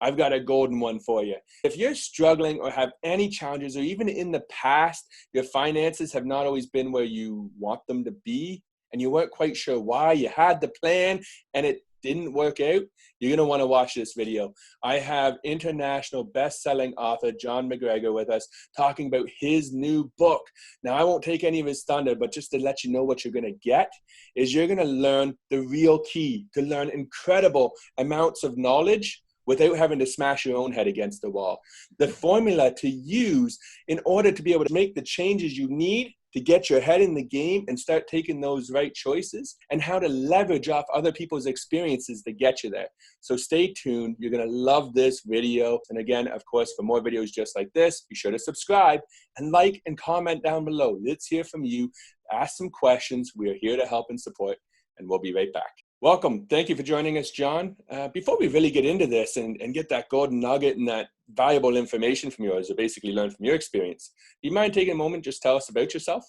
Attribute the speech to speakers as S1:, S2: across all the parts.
S1: I've got a golden one for you. If you're struggling or have any challenges, or even in the past, your finances have not always been where you want them to be, and you weren't quite sure why, you had the plan and it didn't work out, you're going to want to watch this video. I have international best-selling author John MacGregor with us talking about his new book. Now, I won't take any of his thunder, but just to let you know what you're going to get is you're going to learn the real key to learn incredible amounts of knowledge without having to smash your own head against the wall. The formula to use in order to be able to make the changes you need to get your head in the game and start taking those right choices, and how to leverage off other people's experiences to get you there. So stay tuned. You're going to love this video. And again, of course, for more videos just like this, be sure to subscribe and like and comment down below. Let's hear from you. Ask some questions. We are here to help and support, and we'll be right back. Welcome. Thank you for joining us, John. Before we really get into this and get that golden nugget and that valuable information from yours, or basically learn from your experience, do you mind taking a moment, just tell us about yourself?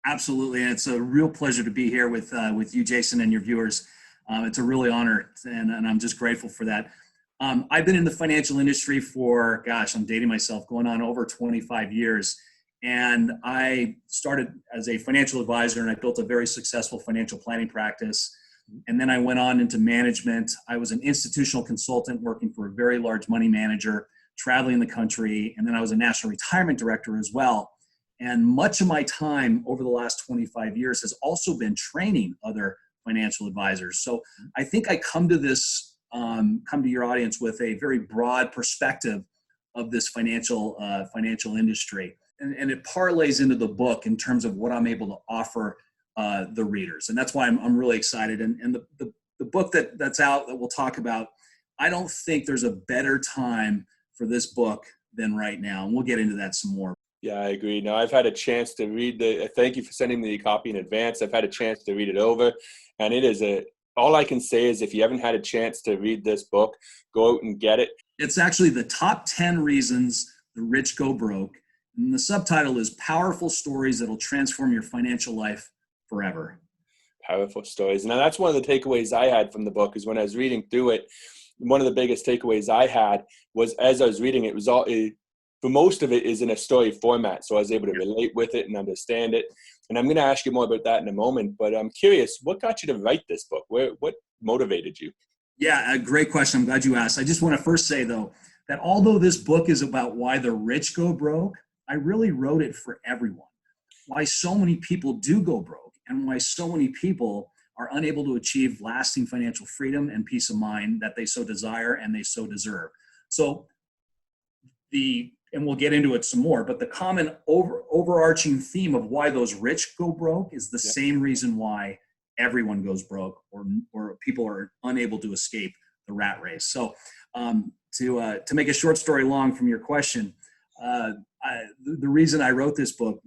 S2: Absolutely. And it's a real pleasure to be here with you, Jason, and your viewers. It's a really honor, and I'm just grateful for that. I've been in the financial industry for, gosh, I'm dating myself, going on over 25 years. And I started as a financial advisor, and I built a very successful financial planning practice. And then I went on into management. I was an institutional consultant working for a very large money manager, traveling the country. And then I was a national retirement director as well. And much of my time over the last 25 years has also been training other financial advisors. So I think I come to this, come to your audience with a very broad perspective of this financial industry. And it parlays into the book in terms of what I'm able to offer the readers. And that's why I'm really excited. And the book that's out that we'll talk about, I don't think there's a better time for this book than right now. And we'll get into that some more.
S1: Yeah, I agree. Now, I've had a chance to read thank you for sending me the copy in advance. I've had a chance to read it over, and it is all I can say is if you haven't had a chance to read this book, go out and get it.
S2: It's actually the top 10 reasons the rich go broke. And the subtitle is Powerful Stories That'll Transform Your Financial Life Forever.
S1: Powerful stories. Now, that's one of the takeaways I had from the book, is when I was reading through it, one of the biggest takeaways I had was, as I was reading, it was all, for most of it is in a story format. So I was able to relate with it and understand it. And I'm going to ask you more about that in a moment, but I'm curious, what got you to write this book? What motivated you?
S2: Yeah, a great question. I'm glad you asked. I just want to first say, though, that although this book is about why the rich go broke, I really wrote it for everyone. Why so many people do go broke, and why so many people are unable to achieve lasting financial freedom and peace of mind that they so desire and they so deserve. So and we'll get into it some more, but the common overarching theme of why those rich go broke is the same reason why everyone goes broke, or people are unable to escape the rat race. So to make a short story long from your question, the reason I wrote this book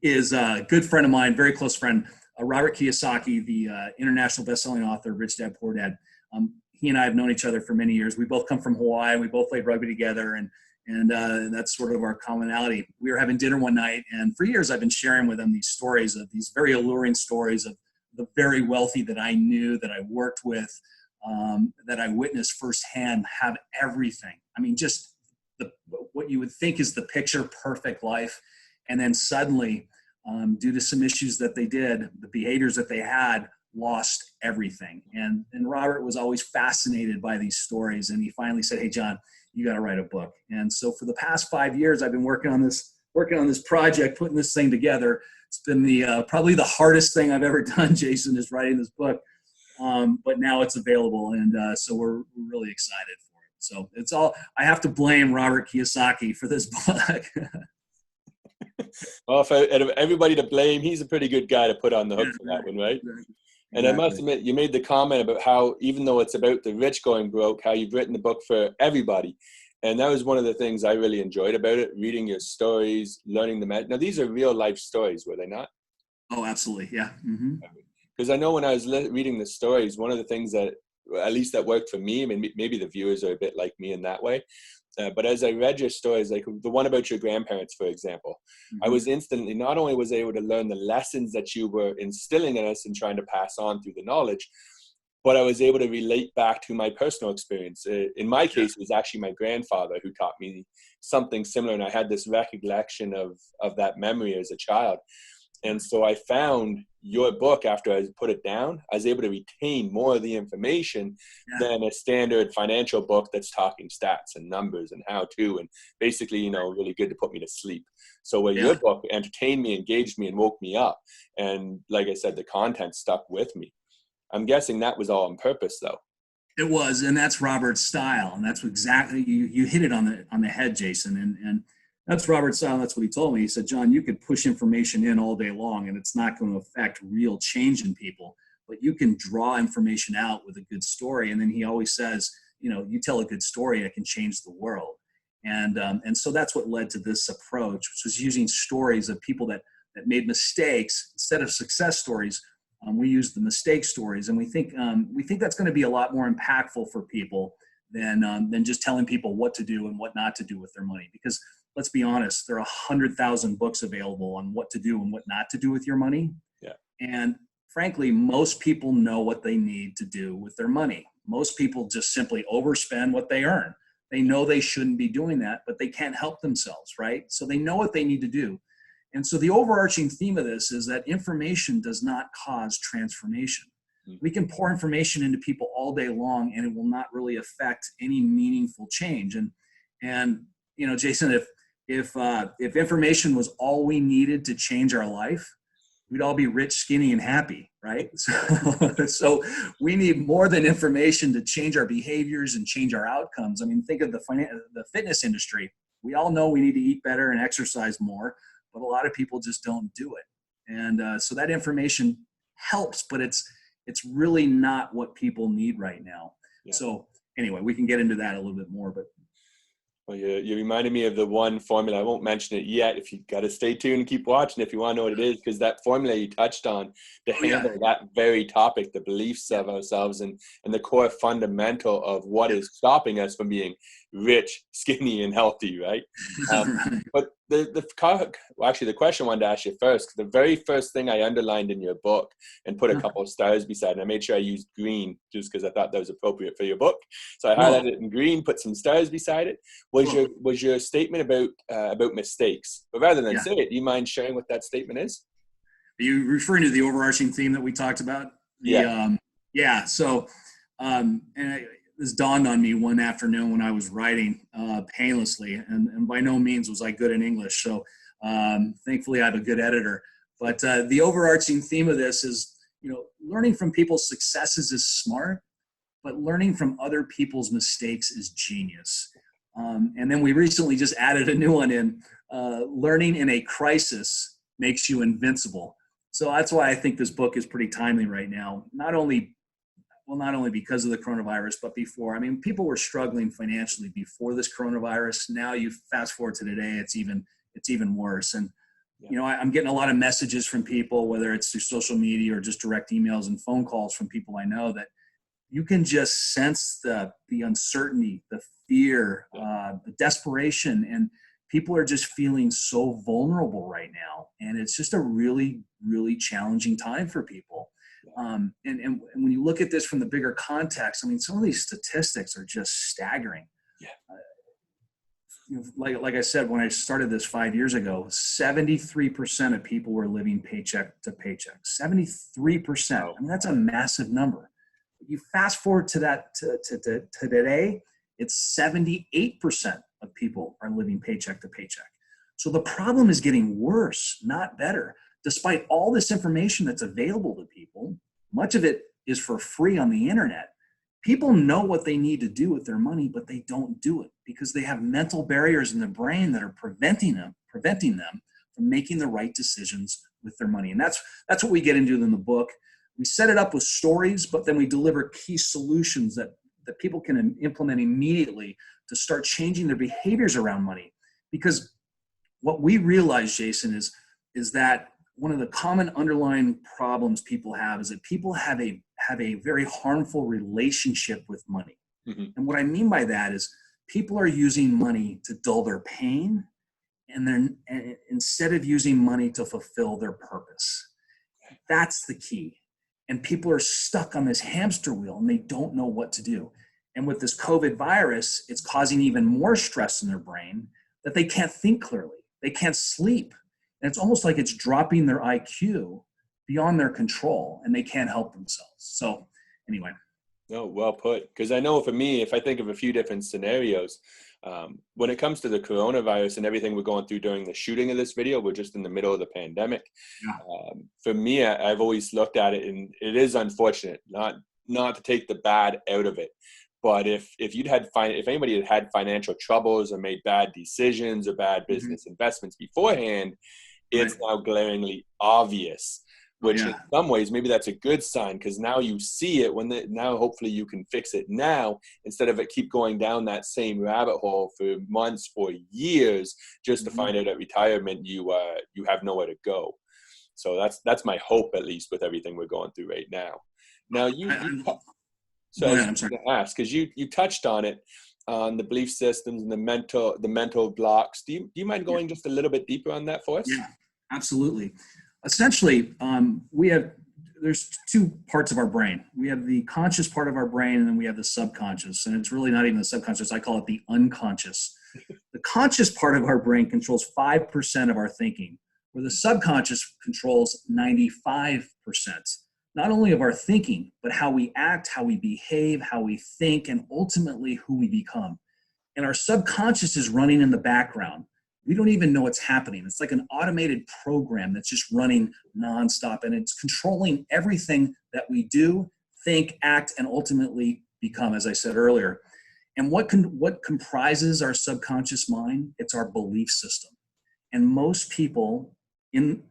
S2: is a good friend of mine, very close friend, Robert Kiyosaki, the international best-selling author, Rich Dad, Poor Dad. He and I have known each other for many years. We both come from Hawaii. We both played rugby together, and that's sort of our commonality. We were having dinner one night, and for years I've been sharing with him these stories, of these very alluring stories of the very wealthy that I knew, that I worked with, that I witnessed firsthand have everything. I mean, just what you would think is the picture perfect life. And then suddenly, due to some issues that they did, the behaviors that they had, lost everything. And Robert was always fascinated by these stories. And he finally said, "Hey, John, you got to write a book." And so for the past 5 years, I've been working on this project, putting this thing together. It's been probably the hardest thing I've ever done, Jason, is writing this book. But now it's available. And so we're really excited for it. So it's all, I have to blame Robert Kiyosaki for this book.
S1: Well, out of everybody to blame, he's a pretty good guy to put on the hook for that one, right?
S2: Exactly.
S1: And I must admit, you made the comment about how, even though it's about the rich going broke, how you've written the book for everybody. And that was one of the things I really enjoyed about it, reading your stories, learning them. Now, these are real life stories, were they not?
S2: Oh, absolutely. Yeah.
S1: Because I know when I was reading the stories, one of the things that, at least that worked for me, I mean, maybe the viewers are a bit like me in that way. But as I read your stories, like the one about your grandparents, for example, I was instantly, not only was I able to learn the lessons that you were instilling in us and trying to pass on through the knowledge, but I was able to relate back to my personal experience. In my case, it was actually my grandfather who taught me something similar, and I had this recollection of that memory as a child. And so I found your book after I put it down. I was able to retain more of the information than a standard financial book that's talking stats and numbers and how to, and basically, you know, really good to put me to sleep. So where your book entertained me, engaged me, and woke me up. And like I said, the content stuck with me. I'm guessing that was all on purpose, though.
S2: It was, and that's Robert's style, and that's exactly you hit it on the head, Jason. And that's Robert's style. That's what he told me. He said, John, you could push information in all day long, and it's not going to affect real change in people. But you can draw information out with a good story. And then he always says, you know, you tell a good story, it can change the world. And so that's what led to this approach, which was using stories of people that made mistakes instead of success stories. We use the mistake stories, and we think that's going to be a lot more impactful for people than just telling people what to do and what not to do with their money. Because let's be honest, there are 100,000 books available on what to do and what not to do with your money.
S1: Yeah.
S2: And frankly, most people know what they need to do with their money. Most people just simply overspend what they earn. They know they shouldn't be doing that, but they can't help themselves, right? So they know what they need to do. And so the overarching theme of this is that information does not cause transformation. We can pour information into people all day long, and it will not really affect any meaningful change. And you know, Jason, if information was all we needed to change our life, we'd all be rich, skinny, and happy, right? So we need more than information to change our behaviors and change our outcomes. I mean, think of the fitness industry. We all know we need to eat better and exercise more, but a lot of people just don't do it. And so that information helps, but it's really not what people need right now. Yeah. So anyway, we can get into that a little bit more, but.
S1: Well, you reminded me of the one formula. I won't mention it yet. If you got to stay tuned and keep watching if you want to know what it is, because that formula you touched on to handle that very topic, the beliefs of ourselves and the core fundamental of what is stopping us from being rich, skinny, and healthy, right? But the question I wanted to ask you first, the very first thing I underlined in your book and put a couple of stars beside it, and I made sure I used green just because I thought that was appropriate for your book. So I highlighted it in green, put some stars beside it. Was your statement about mistakes? But rather than say it, do you mind sharing what that statement is?
S2: Are you referring to the overarching theme that we talked about? So, this dawned on me one afternoon when I was writing painlessly, and by no means was I good in English. So, thankfully, I have a good editor. But the overarching theme of this is, you know, learning from people's successes is smart, but learning from other people's mistakes is genius. And then we recently just added a new one in, learning in a crisis makes you invincible. So that's why I think this book is pretty timely right now. Not only because of the coronavirus, but before. I mean, people were struggling financially before this coronavirus. Now you fast forward to today, it's even worse. And, you know, I'm getting a lot of messages from people, whether it's through social media or just direct emails and phone calls from people I know, that you can just sense the uncertainty, the fear, the desperation, and people are just feeling so vulnerable right now. And it's just a really, really challenging time for people. And when you look at this from the bigger context, I mean, some of these statistics are just staggering. Like I said, when I started this 5 years ago, 73% of people were living paycheck to paycheck. 73%. I mean, that's a massive number. You fast forward to that to today, it's 78% of people are living paycheck to paycheck. So the problem is getting worse, not better. Despite all this information that's available to people, much of it is for free on the internet. People know what they need to do with their money, but they don't do it because they have mental barriers in their brain that are preventing them from making the right decisions with their money. And that's what we get into in the book. We set it up with stories, but then we deliver key solutions that people can implement immediately to start changing their behaviors around money. Because what we realize, Jason, is that one of the common underlying problems people have is that people have a very harmful relationship with money. Mm-hmm. And what I mean by that is people are using money to dull their pain, and instead of using money to fulfill their purpose. That's the key. And people are stuck on this hamster wheel and they don't know what to do. And with this COVID virus, it's causing even more stress in their brain that they can't think clearly. They can't sleep. And it's almost like it's dropping their IQ beyond their control and they can't help themselves. So anyway.
S1: No, well put. Because I know for me, if I think of a few different scenarios, when it comes to the coronavirus and everything we're going through during the shooting of this video, we're just in the middle of the pandemic.
S2: Yeah.
S1: For me, I've always looked at it, and it is unfortunate, not to take the bad out of it. But if anybody had had financial troubles or made bad decisions or bad business investments beforehand, it's now glaringly obvious. Which in some ways, maybe that's a good sign, because now you see it now hopefully you can fix it now, instead of it keep going down that same rabbit hole for months or years just to find out at retirement you have nowhere to go. So that's my hope, at least, with everything we're going through right now. Now I was going to ask, because you touched on it, on the belief systems and the mental blocks. Do you mind going just a little bit deeper on that for us?
S2: Yeah, absolutely. Essentially, there's two parts of our brain. We have the conscious part of our brain, and then we have the subconscious. And it's really not even the subconscious. I call it the unconscious. The conscious part of our brain controls 5% of our thinking, where the subconscious controls 95%. Not only of our thinking, but how we act, how we behave, how we think, and ultimately who we become. And our subconscious is running in the background. We don't even know what's happening. It's like an automated program that's just running nonstop, and it's controlling everything that we do, think, act, and ultimately become, as I said earlier. And what comprises our subconscious mind? It's our belief system. And most people in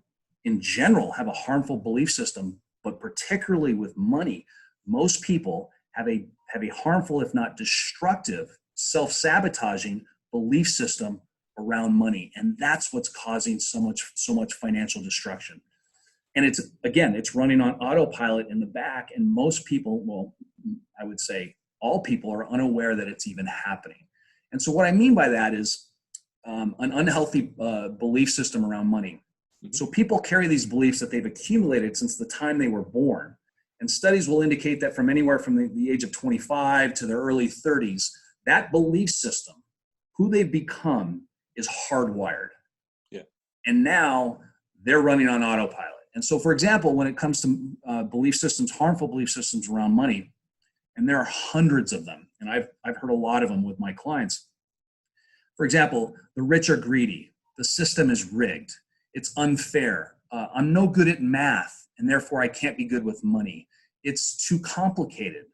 S2: general have a harmful belief system, but particularly with money, most people have a harmful, if not destructive, self-sabotaging belief system around money. And that's what's causing so much financial destruction. And it's running on autopilot in the back. And most people, well, I would say all people, are unaware that it's even happening. And so what I mean by that is an unhealthy belief system around money. So people carry these beliefs that they've accumulated since the time they were born. And studies will indicate that from anywhere from the age of 25 to their early 30s, that belief system, who they've become, is hardwired.
S1: Yeah.
S2: And now they're running on autopilot. And so, for example, when it comes to belief systems, harmful belief systems around money, and there are hundreds of them, and I've heard a lot of them with my clients. For example, the rich are greedy. The system is rigged. It's unfair. I'm no good at math, and therefore I can't be good with money. It's too complicated.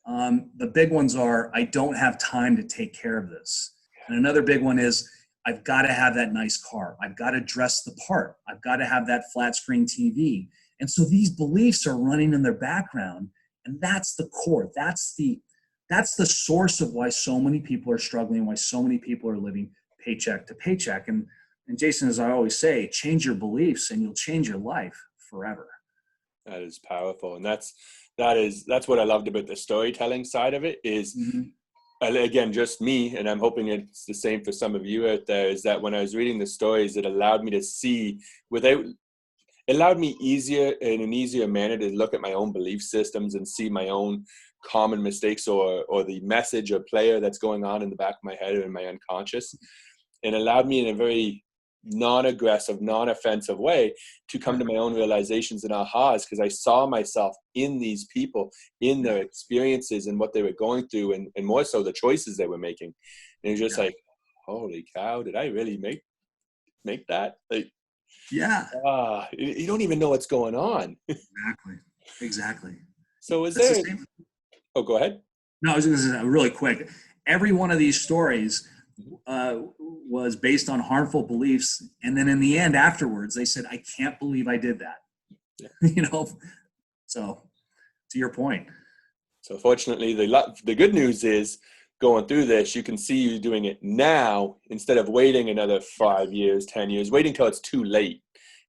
S2: The big ones are, I don't have time to take care of this. And another big one is, I've got to have that nice car. I've got to dress the part. I've got to have that flat screen TV. And so these beliefs are running in their background, and that's the core. That's the source of why so many people are struggling, why so many people are living paycheck to paycheck. And Jason, as I always say, change your beliefs and you'll change your life forever.
S1: That is powerful. And that's what I loved about the storytelling side of it is, again, just me, and I'm hoping it's the same for some of you out there, is that when I was reading the stories, it allowed me to see in an easier manner to look at my own belief systems and see my own common mistakes or the message or player that's going on in the back of my head or in my unconscious. And allowed me in a very non-aggressive, non-offensive way to come to my own realizations and ahas, because I saw myself in these people, in their experiences and what they were going through, and more so the choices they were making. And it was just like, holy cow, did I really make that? Like, you don't even know what's going on.
S2: Exactly.
S1: So oh, go ahead.
S2: No, I was going to say really quick. Every one of these stories was based on harmful beliefs, and then in the end, afterwards, they said, "I can't believe I did that." Yeah. So to your point.
S1: So fortunately, the good news is, going through this, you can see you doing it now instead of waiting another 5 years, 10 years, waiting till it's too late,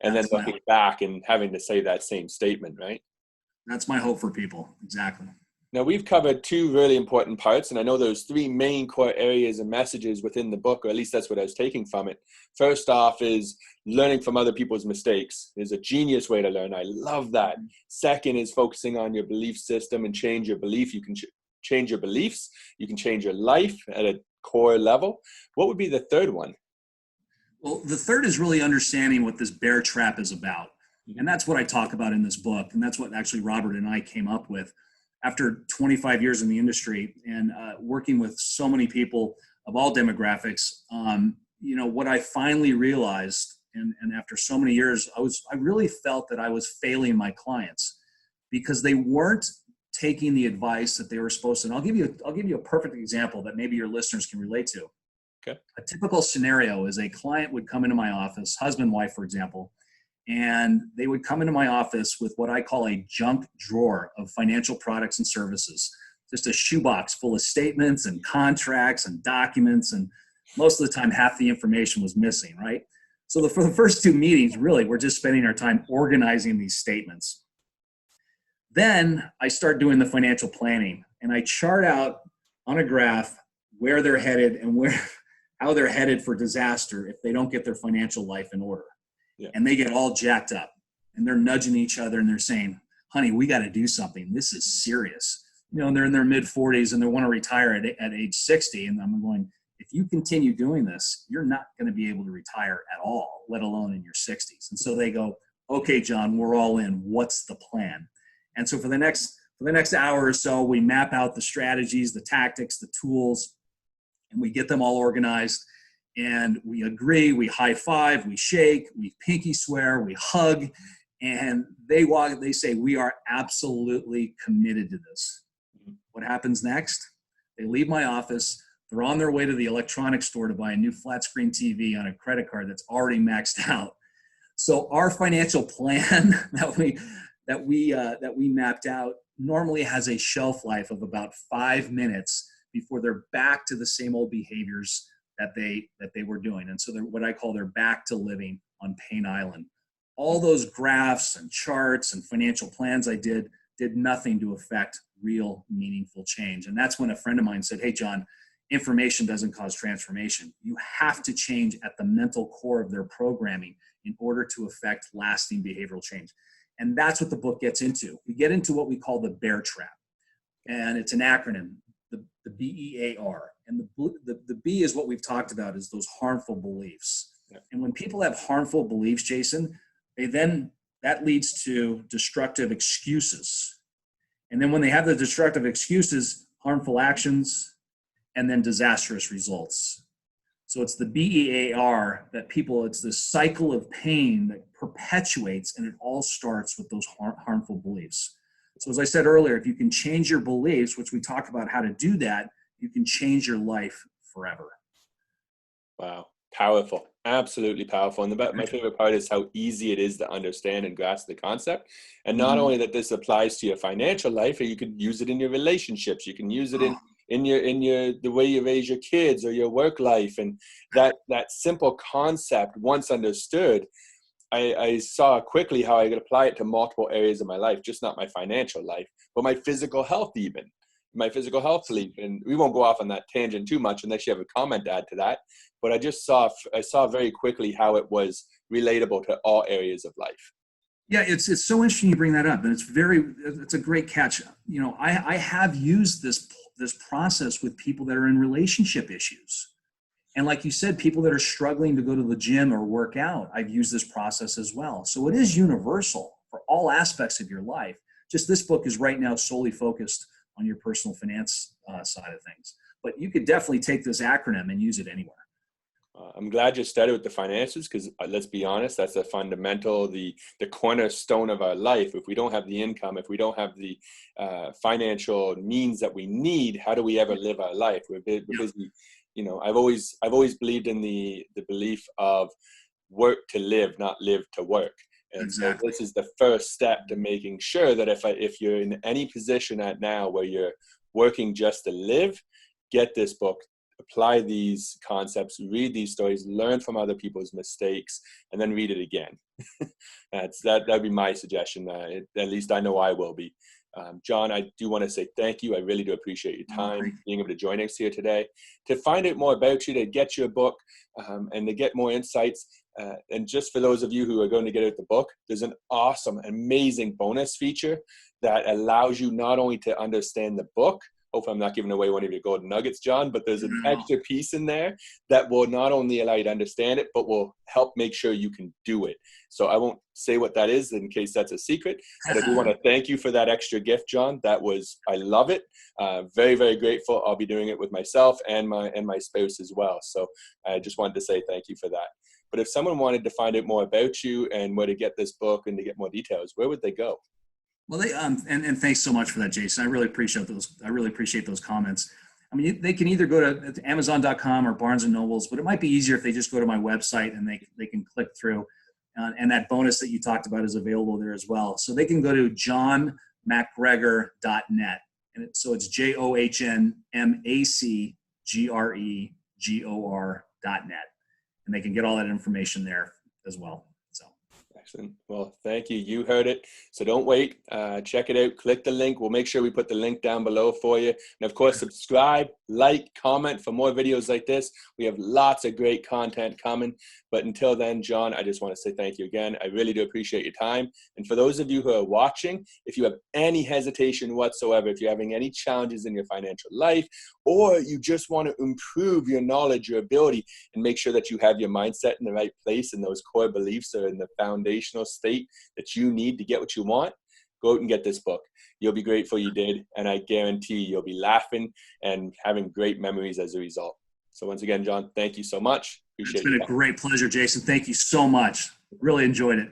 S1: and then looking back and having to say that same statement, right?
S2: That's my hope for people. Exactly.
S1: Now, we've covered two really important parts, and I know those three main core areas and messages within the book, or at least that's what I was taking from it. First off is learning from other people's mistakes is a genius way to learn. I love that. Second is focusing on your belief system and change your belief. You can change your beliefs. You can change your life at a core level. What would be the third one?
S2: Well, the third is really understanding what this bear trap is about. And that's what I talk about in this book. And that's what actually Robert and I came up with after 25 years in the industry and working with so many people of all demographics. What I finally realized, and after so many years, I really felt that I was failing my clients because they weren't taking the advice that they were supposed to. And I'll give you a perfect example that maybe your listeners can relate to.
S1: Okay.
S2: A typical scenario is a client would come into my office, husband, wife, for example, and they would come into my office with what I call a junk drawer of financial products and services, just a shoebox full of statements and contracts and documents. And most of the time, half the information was missing, right? So for the first two meetings, really, we're just spending our time organizing these statements. Then I start doing the financial planning, and I chart out on a graph where they're headed and how they're headed for disaster if they don't get their financial life in order. Yeah. And they get all jacked up and they're nudging each other and they're saying, honey, we got to do something. This is serious. And they're in their mid 40s and they want to retire at age 60. And I'm going, if you continue doing this, you're not going to be able to retire at all, let alone in your 60s. And so they go, okay, John, we're all in. What's the plan? And so for the next hour or so, we map out the strategies, the tactics, the tools, and we get them all organized. And we agree, we high five, we shake, we pinky swear, we hug, and they say, we are absolutely committed to this. What happens next? They leave my office, they're on their way to the electronics store to buy a new flat screen TV on a credit card that's already maxed out. So our financial plan that we mapped out normally has a shelf life of about 5 minutes before they're back to the same old behaviors that they were doing. And so they're what I call they're back to living on Pain Island. All those graphs and charts and financial plans I did nothing to affect real meaningful change. And that's when a friend of mine said, hey, John, information doesn't cause transformation. You have to change at the mental core of their programming in order to affect lasting behavioral change. And that's what the book gets into. We get into what we call the bear trap. And it's an acronym, the BEAR. And the B is what we've talked about, is those harmful beliefs. Yeah. And when people have harmful beliefs, Jason, that leads to destructive excuses. And then when they have the destructive excuses, harmful actions, and then disastrous results. So it's the BEAR that it's this cycle of pain that perpetuates, and it all starts with those harmful beliefs. So as I said earlier, if you can change your beliefs, which we talk about how to do that, you can change your life forever.
S1: Wow. Powerful. Absolutely powerful. And my favorite part is how easy it is to understand and grasp the concept. And not only that this applies to your financial life, you could use it in your relationships. You can use it in the way you raise your kids or your work life. And that simple concept, once understood, I saw quickly how I could apply it to multiple areas of my life, just not my financial life, but my physical health even. My physical health belief. And we won't go off on that tangent too much unless you have a comment to add to that. But I saw very quickly how it was relatable to all areas of life.
S2: Yeah, it's so interesting you bring that up, and it's a great catch. I have used this process with people that are in relationship issues. And like you said, people that are struggling to go to the gym or work out, I've used this process as well. So it is universal for all aspects of your life. Just this book is right now solely focused on your personal finance side of things. But you could definitely take this acronym and use it anywhere.
S1: I'm glad you started with the finances because let's be honest, that's the fundamental, the cornerstone of our life. If we don't have the income, if we don't have the financial means that we need, how do we ever live our life? We're busy. I've always believed in the belief of work to live, not live to work. And exactly. So this is the first step to making sure that if you're in any position at now where you're working just to live, get this book, apply these concepts, read these stories, learn from other people's mistakes, and then read it again. That'd be my suggestion. At least I know I will be. John, I do want to say thank you. I really do appreciate your time, being able to join us here today. To find out more about you, to get your book, and to get more insights, and just for those of you who are going to get out the book, there's an awesome, amazing bonus feature that allows you not only to understand the book. Hopefully I'm not giving away one of your golden nuggets, John, but there's an extra piece in there that will not only allow you to understand it, but will help make sure you can do it. So I won't say what that is in case that's a secret, but I do want to thank you for that extra gift, John. I love it. Very, very grateful. I'll be doing it with myself and my spouse as well. So I just wanted to say thank you for that. But if someone wanted to find out more about you and where to get this book and to get more details, where would they go?
S2: Well, and thanks so much for that, Jason. I really appreciate those comments. I mean, they can either go to Amazon.com or Barnes and Nobles, but it might be easier if they just go to my website and they can click through. And that bonus that you talked about is available there as well. So they can go to johnmacgregor.net. And so it's JohnMacgregor.net. And they can get all that information there as well.
S1: Excellent. Well, thank you. You heard it. So don't wait. Check it out. Click the link. We'll make sure we put the link down below for you. And of course, subscribe, like, comment for more videos like this. We have lots of great content coming. But until then, John, I just want to say thank you again. I really do appreciate your time. And for those of you who are watching, if you have any hesitation whatsoever, if you're having any challenges in your financial life, or you just want to improve your knowledge, your ability, and make sure that you have your mindset in the right place and those core beliefs are in the foundational state that you need to get what you want, go out and get this book. You'll be grateful you did, and I guarantee you'll be laughing and having great memories as a result. So once again, John, thank you so much. Appreciate it.
S2: It's been a great pleasure, Jason. Thank you so much. Really enjoyed it.